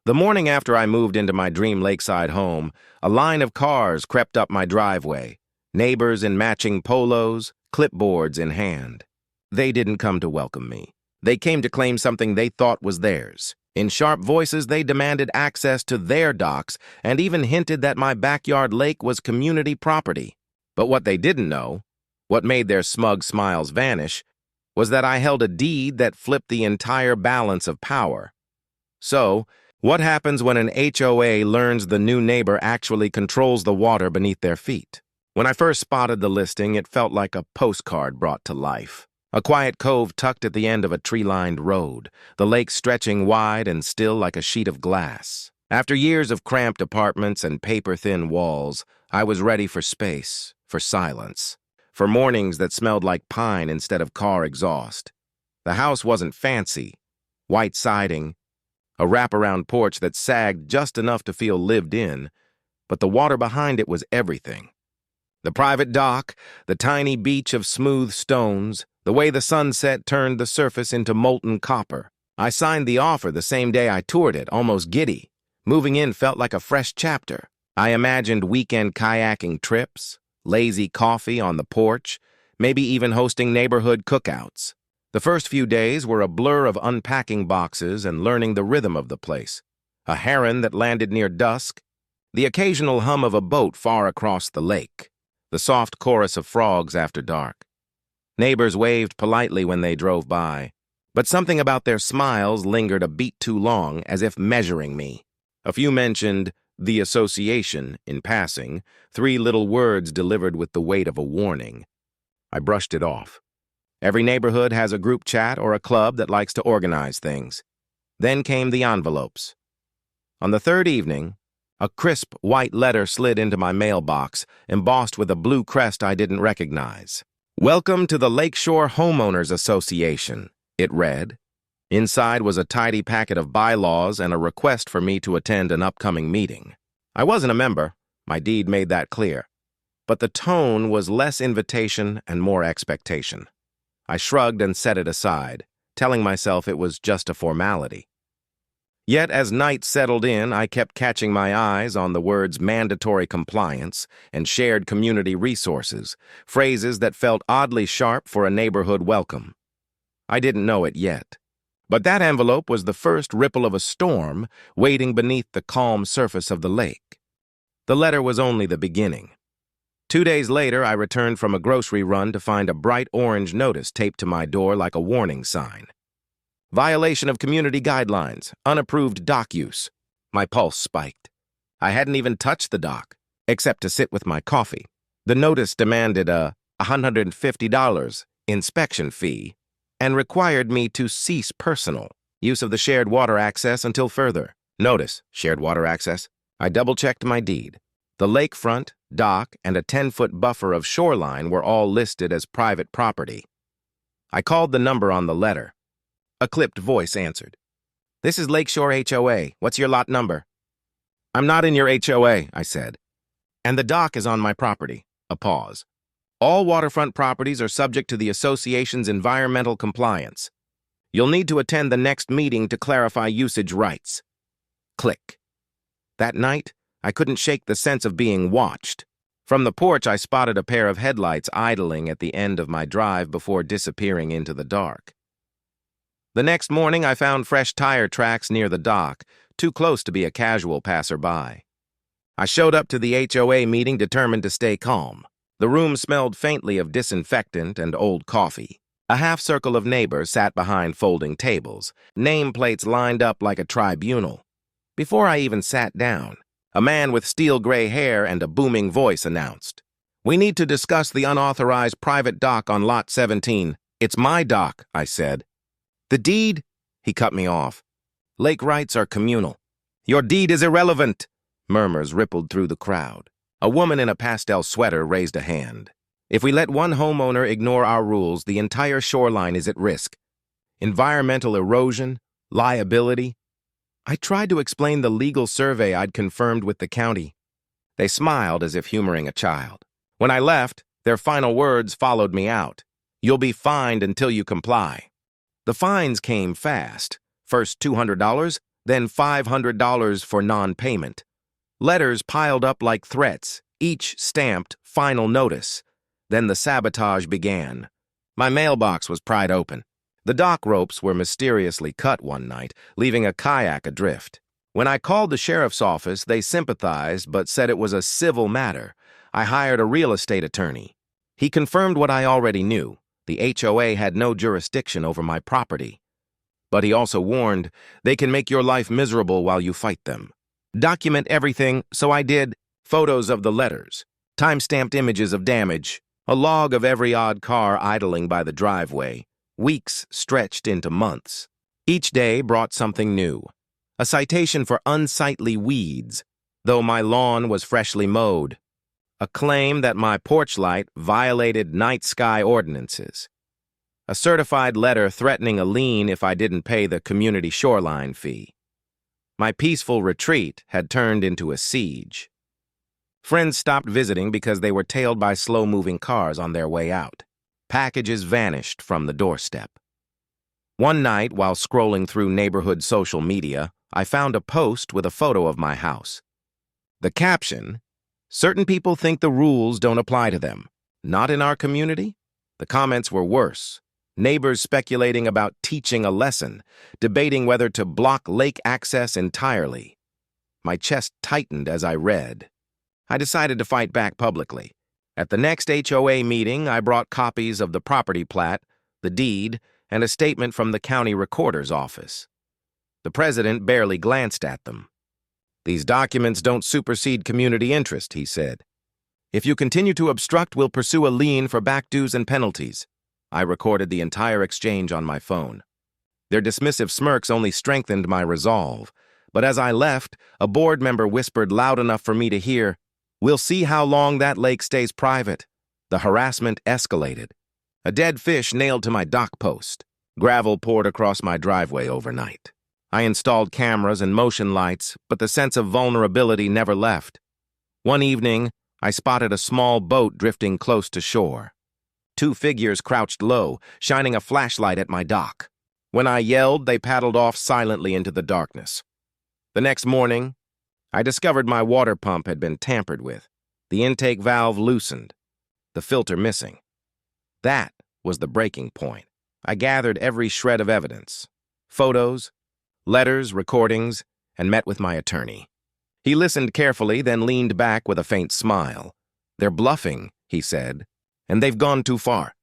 The morning after I moved into my dream lakeside home, a line of cars crept up my driveway, neighbors in matching polos, clipboards in hand. They didn't come to welcome me. They came to claim something they thought was theirs. In sharp voices, they demanded access to their docks and even hinted that my backyard lake was community property. But what they didn't know, what made their smug smiles vanish, was that I held a deed that flipped the entire balance of power. So, what happens when an HOA learns the new neighbor actually controls the water beneath their feet? When I first spotted the listing, it felt like a postcard brought to life. A quiet cove tucked at the end of a tree-lined road, the lake stretching wide and still like a sheet of glass. After years of cramped apartments and paper-thin walls, I was ready for space, for silence, for mornings that smelled like pine instead of car exhaust. The house wasn't fancy. White siding, a wraparound porch that sagged just enough to feel lived in, but the water behind it was everything. The private dock, the tiny beach of smooth stones, the way the sunset turned the surface into molten copper. I signed the offer the same day I toured it, almost giddy. Moving in felt like a fresh chapter. I imagined weekend kayaking trips, lazy coffee on the porch, maybe even hosting neighborhood cookouts. The first few days were a blur of unpacking boxes and learning the rhythm of the place. A heron that landed near dusk, the occasional hum of a boat far across the lake, the soft chorus of frogs after dark. Neighbors waved politely when they drove by, but something about their smiles lingered a beat too long, as if measuring me. A few mentioned the association in passing, 3 little words delivered with the weight of a warning. I brushed it off. Every neighborhood has a group chat or a club that likes to organize things. Then came the envelopes. On the third evening, a crisp white letter slid into my mailbox, embossed with a blue crest I didn't recognize. "Welcome to the Lakeshore Homeowners Association," it read. Inside was a tidy packet of bylaws and a request for me to attend an upcoming meeting. I wasn't a member, my deed made that clear, but the tone was less invitation and more expectation. I shrugged and set it aside, telling myself it was just a formality. Yet as night settled in, I kept catching my eyes on the words mandatory compliance and shared community resources, phrases that felt oddly sharp for a neighborhood welcome. I didn't know it yet, but that envelope was the first ripple of a storm waiting beneath the calm surface of the lake. The letter was only the beginning. 2 days later, I returned from a grocery run to find a bright orange notice taped to my door like a warning sign. "Violation of community guidelines, unapproved dock use." My pulse spiked. I hadn't even touched the dock, except to sit with my coffee. The notice demanded a $150 inspection fee and required me to cease personal use of the shared water access until further. Notice, shared water access. I double-checked my deed. The lakefront, dock, and a 10-foot buffer of shoreline were all listed as private property. I called the number on the letter. A clipped voice answered. "This is Lakeshore HOA. What's your lot number?" "I'm not in your HOA," I said. "And the dock is on my property." A pause. "All waterfront properties are subject to the association's environmental compliance. You'll need to attend the next meeting to clarify usage rights." Click. That night, I couldn't shake the sense of being watched. From the porch, I spotted a pair of headlights idling at the end of my drive before disappearing into the dark. The next morning, I found fresh tire tracks near the dock, too close to be a casual passerby. I showed up to the HOA meeting determined to stay calm. The room smelled faintly of disinfectant and old coffee. A half-circle of neighbors sat behind folding tables, nameplates lined up like a tribunal. Before I even sat down, a man with steel-gray hair and a booming voice announced, "We need to discuss the unauthorized private dock on Lot 17. "It's my dock," I said. "The deed?" He cut me off. "Lake rights are communal." "Your deed is irrelevant." Murmurs rippled through the crowd. A woman in a pastel sweater raised a hand. "If we let one homeowner ignore our rules, the entire shoreline is at risk. Environmental erosion, liability." I tried to explain the legal survey I'd confirmed with the county. They smiled as if humoring a child. When I left, their final words followed me out. "You'll be fined until you comply." The fines came fast. First $200, then $500 for non-payment. Letters piled up like threats, each stamped final notice. Then the sabotage began. My mailbox was pried open. The dock ropes were mysteriously cut one night, leaving a kayak adrift. When I called the sheriff's office, they sympathized but said it was a civil matter. I hired a real estate attorney. He confirmed what I already knew. The HOA had no jurisdiction over my property. But he also warned, they can make your life miserable while you fight them. Document everything, so I did. Photos of the letters, time-stamped images of damage, a log of every odd car idling by the driveway. Weeks stretched into months. Each day brought something new. A citation for unsightly weeds, though my lawn was freshly mowed. A claim that my porch light violated night sky ordinances. A certified letter threatening a lien if I didn't pay the community shoreline fee. My peaceful retreat had turned into a siege. Friends stopped visiting because they were tailed by slow-moving cars on their way out. Packages vanished from the doorstep. One night, while scrolling through neighborhood social media, I found a post with a photo of my house. The caption, "Certain people think the rules don't apply to them. Not in our community?" The comments were worse. Neighbors speculating about teaching a lesson, debating whether to block lake access entirely. My chest tightened as I read. I decided to fight back publicly. At the next HOA meeting, I brought copies of the property plat, the deed, and a statement from the county recorder's office. The president barely glanced at them. "These documents don't supersede community interest," he said. "If you continue to obstruct, we'll pursue a lien for back dues and penalties." I recorded the entire exchange on my phone. Their dismissive smirks only strengthened my resolve. But as I left, a board member whispered loud enough for me to hear, "We'll see how long that lake stays private." The harassment escalated. A dead fish nailed to my dock post. Gravel poured across my driveway overnight. I installed cameras and motion lights, but the sense of vulnerability never left. One evening, I spotted a small boat drifting close to shore. Two figures crouched low, shining a flashlight at my dock. When I yelled, they paddled off silently into the darkness. The next morning, I discovered my water pump had been tampered with. The intake valve loosened, the filter missing. That was the breaking point. I gathered every shred of evidence, photos, letters, recordings, and met with my attorney. He listened carefully, then leaned back with a faint smile. "They're bluffing," he said, "and they've gone too far.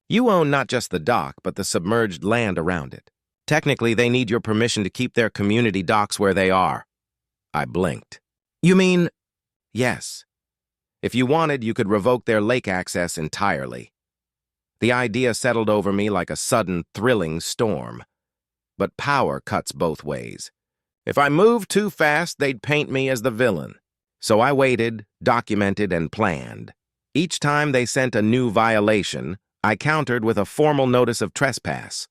You own not just the dock, but the submerged land around it. Technically, they need your permission to keep their community docks where they are." I blinked. "You mean?" "Yes. If you wanted, you could revoke their lake access entirely." The idea settled over me like a sudden, thrilling storm. But power cuts both ways. If I moved too fast, they'd paint me as the villain. So I waited, documented, and planned. Each time they sent a new violation, I countered with a formal notice of trespass.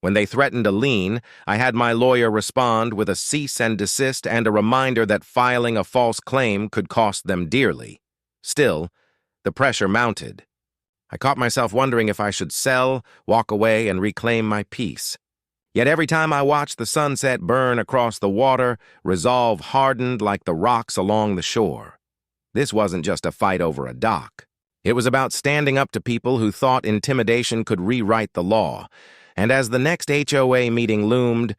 When they threatened a lien, I had my lawyer respond with a cease and desist and a reminder that filing a false claim could cost them dearly. Still, the pressure mounted. I caught myself wondering if I should sell, walk away, and reclaim my peace. Yet every time I watched the sunset burn across the water, resolve hardened like the rocks along the shore. This wasn't just a fight over a dock. It was about standing up to people who thought intimidation could rewrite the law. And as the next HOA meeting loomed,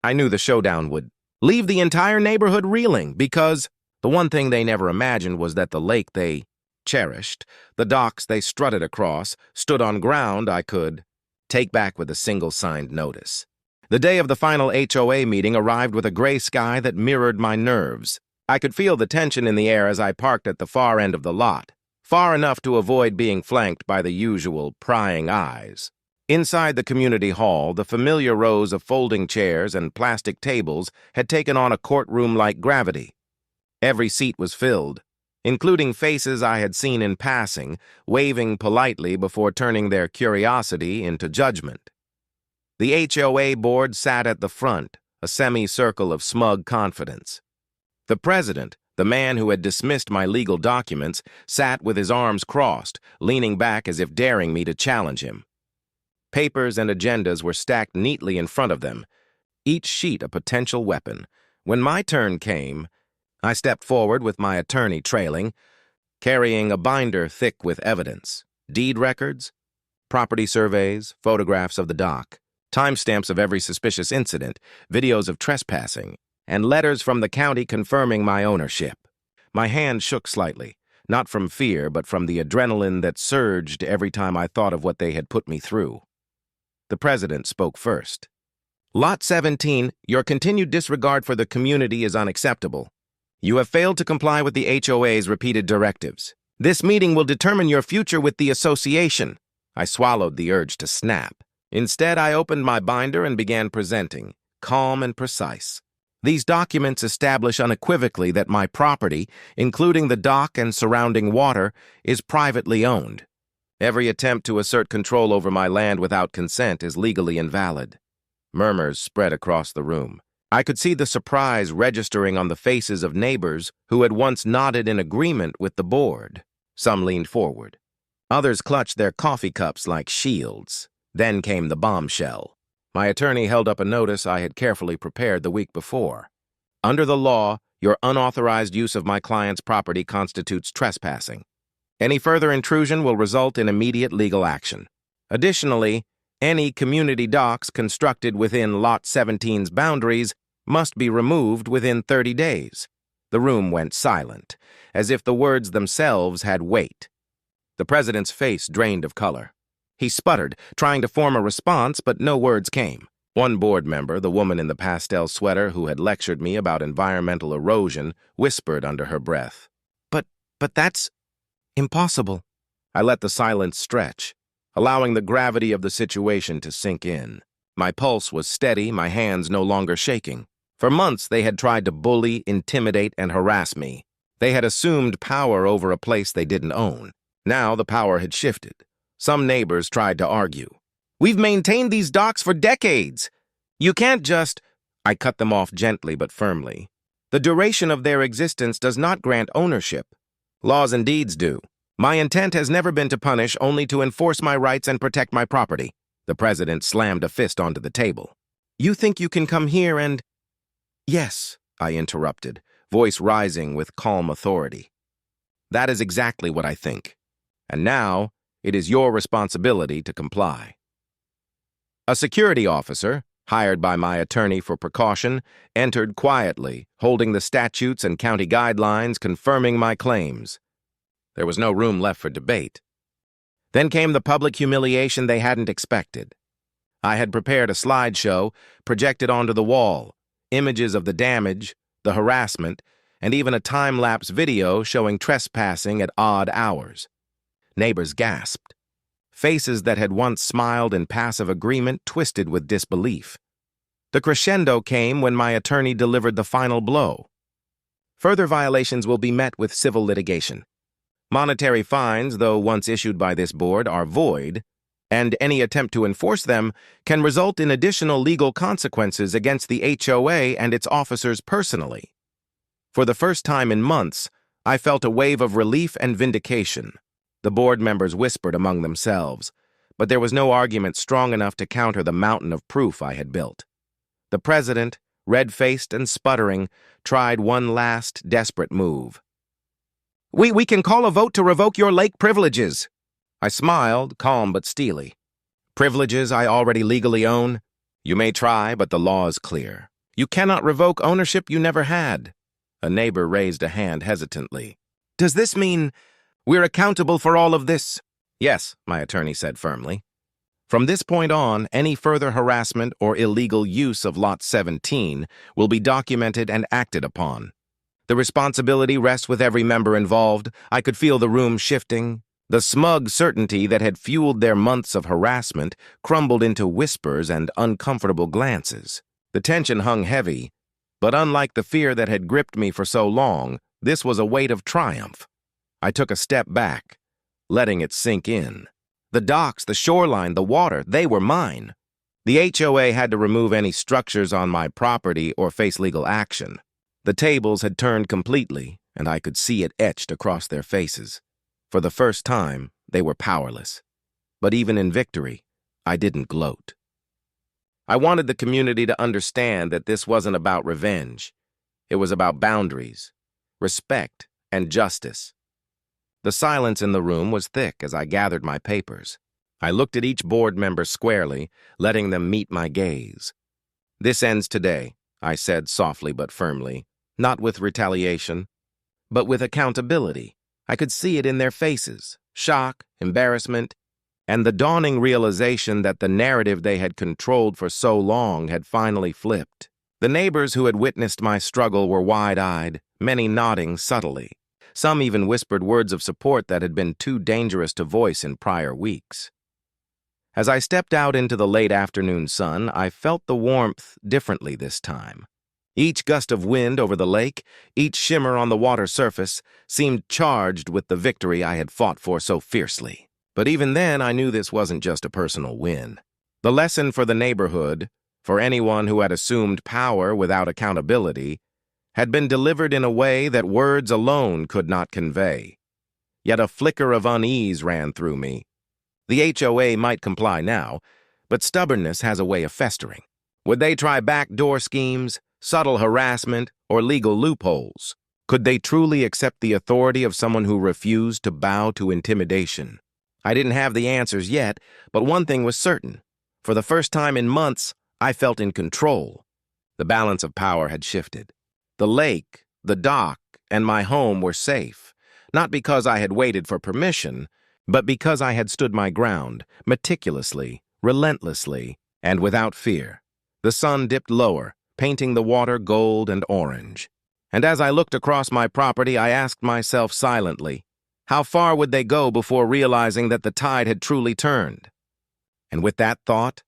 I knew the showdown would leave the entire neighborhood reeling, because the one thing they never imagined was that the lake they cherished, the docks they strutted across, stood on ground I could take back with a single signed notice. The day of the final HOA meeting arrived with a gray sky that mirrored my nerves. I could feel the tension in the air as I parked at the far end of the lot, far enough to avoid being flanked by the usual prying eyes. Inside the community hall, the familiar rows of folding chairs and plastic tables had taken on a courtroom-like gravity. Every seat was filled, including faces I had seen in passing, waving politely before turning their curiosity into judgment. The HOA board sat at the front, a semicircle of smug confidence. The president, the man who had dismissed my legal documents, sat with his arms crossed, leaning back as if daring me to challenge him. Papers and agendas were stacked neatly in front of them, each sheet a potential weapon. When my turn came, I stepped forward with my attorney trailing, carrying a binder thick with evidence, deed records, property surveys, photographs of the dock, timestamps of every suspicious incident, videos of trespassing, and letters from the county confirming my ownership. My hand shook slightly, not from fear, but from the adrenaline that surged every time I thought of what they had put me through. The president spoke first. Lot 17, your continued disregard for the community is unacceptable. You have failed to comply with the HOA's repeated directives. This meeting will determine your future with the association. I swallowed the urge to snap. Instead, I opened my binder and began presenting, calm and precise. These documents establish unequivocally that my property, including the dock and surrounding water, is privately owned. Every attempt to assert control over my land without consent is legally invalid. Murmurs spread across the room. I could see the surprise registering on the faces of neighbors who had once nodded in agreement with the board. Some leaned forward. Others clutched their coffee cups like shields. Then came the bombshell. My attorney held up a notice I had carefully prepared the week before. Under the law, your unauthorized use of my client's property constitutes trespassing. Any further intrusion will result in immediate legal action. Additionally, any community docks constructed within Lot 17's boundaries must be removed within 30 days. The room went silent, as if the words themselves had weight. The president's face drained of color. He sputtered, trying to form a response, but no words came. One board member, the woman in the pastel sweater who had lectured me about environmental erosion, whispered under her breath. But that's impossible. I let the silence stretch, allowing the gravity of the situation to sink in. My pulse was steady, my hands no longer shaking. For months, they had tried to bully, intimidate, and harass me. They had assumed power over a place they didn't own. Now the power had shifted. Some neighbors tried to argue. We've maintained these docks for decades. You can't just... I cut them off gently but firmly. The duration of their existence does not grant ownership. Laws and deeds do. My intent has never been to punish, only to enforce my rights and protect my property. The president slammed a fist onto the table. You think you can come here and... Yes, I interrupted, voice rising with calm authority. That is exactly what I think. And now, it is your responsibility to comply. A security officer, hired by my attorney for precaution, entered quietly, holding the statutes and county guidelines confirming my claims. There was no room left for debate. Then came the public humiliation they hadn't expected. I had prepared a slideshow, projected onto the wall, images of the damage, the harassment, and even a time-lapse video showing trespassing at odd hours. Neighbors gasped. Faces that had once smiled in passive agreement twisted with disbelief. The crescendo came when my attorney delivered the final blow. Further violations will be met with civil litigation. Monetary fines, though once issued by this board, are void, and any attempt to enforce them can result in additional legal consequences against the HOA and its officers personally. For the first time in months, I felt a wave of relief and vindication. The board members whispered among themselves, but there was no argument strong enough to counter the mountain of proof I had built. The president, red-faced and sputtering, tried one last desperate move. We can call a vote to revoke your lake privileges. I smiled, calm but steely. Privileges I already legally own? You may try, but the law is clear. You cannot revoke ownership you never had. A neighbor raised a hand hesitantly. Does this mean we're accountable for all of this? Yes, my attorney said firmly. From this point on, any further harassment or illegal use of Lot 17 will be documented and acted upon. The responsibility rests with every member involved. I could feel the room shifting. The smug certainty that had fueled their months of harassment crumbled into whispers and uncomfortable glances. The tension hung heavy, but unlike the fear that had gripped me for so long, this was a weight of triumph. I took a step back, letting it sink in. The docks, the shoreline, the water, they were mine. The HOA had to remove any structures on my property or face legal action. The tables had turned completely, and I could see it etched across their faces. For the first time, they were powerless. But even in victory, I didn't gloat. I wanted the community to understand that this wasn't about revenge. It was about boundaries, respect, and justice. The silence in the room was thick as I gathered my papers. I looked at each board member squarely, letting them meet my gaze. "This ends today," I said softly but firmly, not with retaliation, but with accountability. I could see it in their faces, shock, embarrassment, and the dawning realization that the narrative they had controlled for so long had finally flipped. The neighbors who had witnessed my struggle were wide-eyed, many nodding subtly. Some even whispered words of support that had been too dangerous to voice in prior weeks. As I stepped out into the late afternoon sun, I felt the warmth differently this time. Each gust of wind over the lake, each shimmer on the water surface, seemed charged with the victory I had fought for so fiercely. But even then, I knew this wasn't just a personal win. The lesson for the neighborhood, for anyone who had assumed power without accountability, had been delivered in a way that words alone could not convey. Yet a flicker of unease ran through me. The HOA might comply now, but stubbornness has a way of festering. Would they try backdoor schemes, subtle harassment, or legal loopholes? Could they truly accept the authority of someone who refused to bow to intimidation? I didn't have the answers yet, but one thing was certain. For the first time in months, I felt in control. The balance of power had shifted. The lake, the dock, and my home were safe, not because I had waited for permission, but because I had stood my ground, meticulously, relentlessly, and without fear. The sun dipped lower, painting the water gold and orange. And as I looked across my property, I asked myself silently, how far would they go before realizing that the tide had truly turned? And with that thought,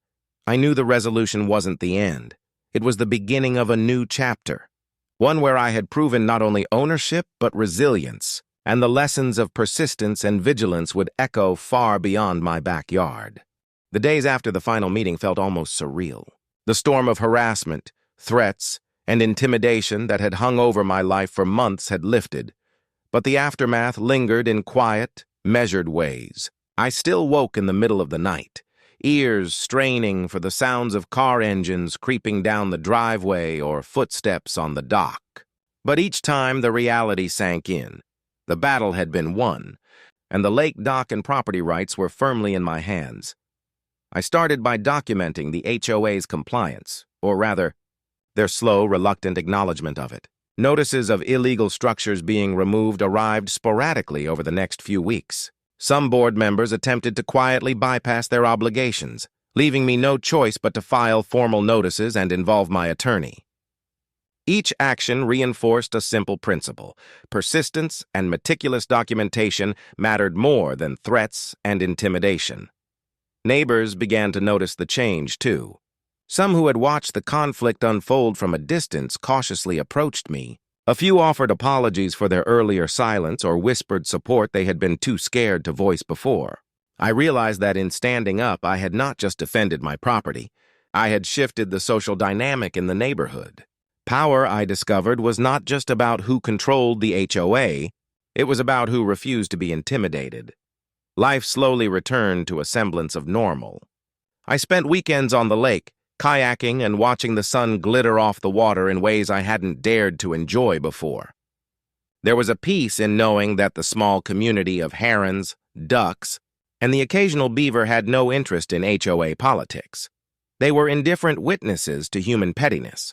I knew the resolution wasn't the end. It was the beginning of a new chapter, one where I had proven not only ownership but resilience, and the lessons of persistence and vigilance would echo far beyond my backyard. The days after the final meeting felt almost surreal. The storm of harassment, threats, and intimidation that had hung over my life for months had lifted, but the aftermath lingered in quiet, measured ways. I still woke in the middle of the night, ears straining for the sounds of car engines creeping down the driveway or footsteps on the dock. But each time the reality sank in. The battle had been won, and the lake dock and property rights were firmly in my hands. I started by documenting the HOA's compliance, or rather, their slow, reluctant acknowledgement of it. Notices of illegal structures being removed arrived sporadically over the next few weeks. Some board members attempted to quietly bypass their obligations, leaving me no choice but to file formal notices and involve my attorney. Each action reinforced a simple principle. Persistence and meticulous documentation mattered more than threats and intimidation. Neighbors began to notice the change, too. Some who had watched the conflict unfold from a distance cautiously approached me. A few offered apologies for their earlier silence or whispered support they had been too scared to voice before. I realized that in standing up, I had not just defended my property. I had shifted the social dynamic in the neighborhood. Power, I discovered, was not just about who controlled the HOA, it was about who refused to be intimidated. Life slowly returned to a semblance of normal. I spent weekends on the lake, kayaking and watching the sun glitter off the water in ways I hadn't dared to enjoy before. There was a peace in knowing that the small community of herons, ducks, and the occasional beaver had no interest in HOA politics. They were indifferent witnesses to human pettiness,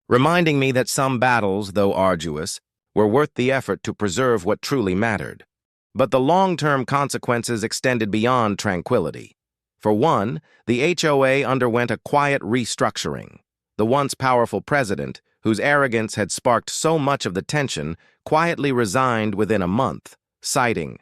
reminding me that some battles, though arduous, were worth the effort to preserve what truly mattered. But the long-term consequences extended beyond tranquility. For one, the HOA underwent a quiet restructuring. The once powerful president, whose arrogance had sparked so much of the tension, quietly resigned within a month, citing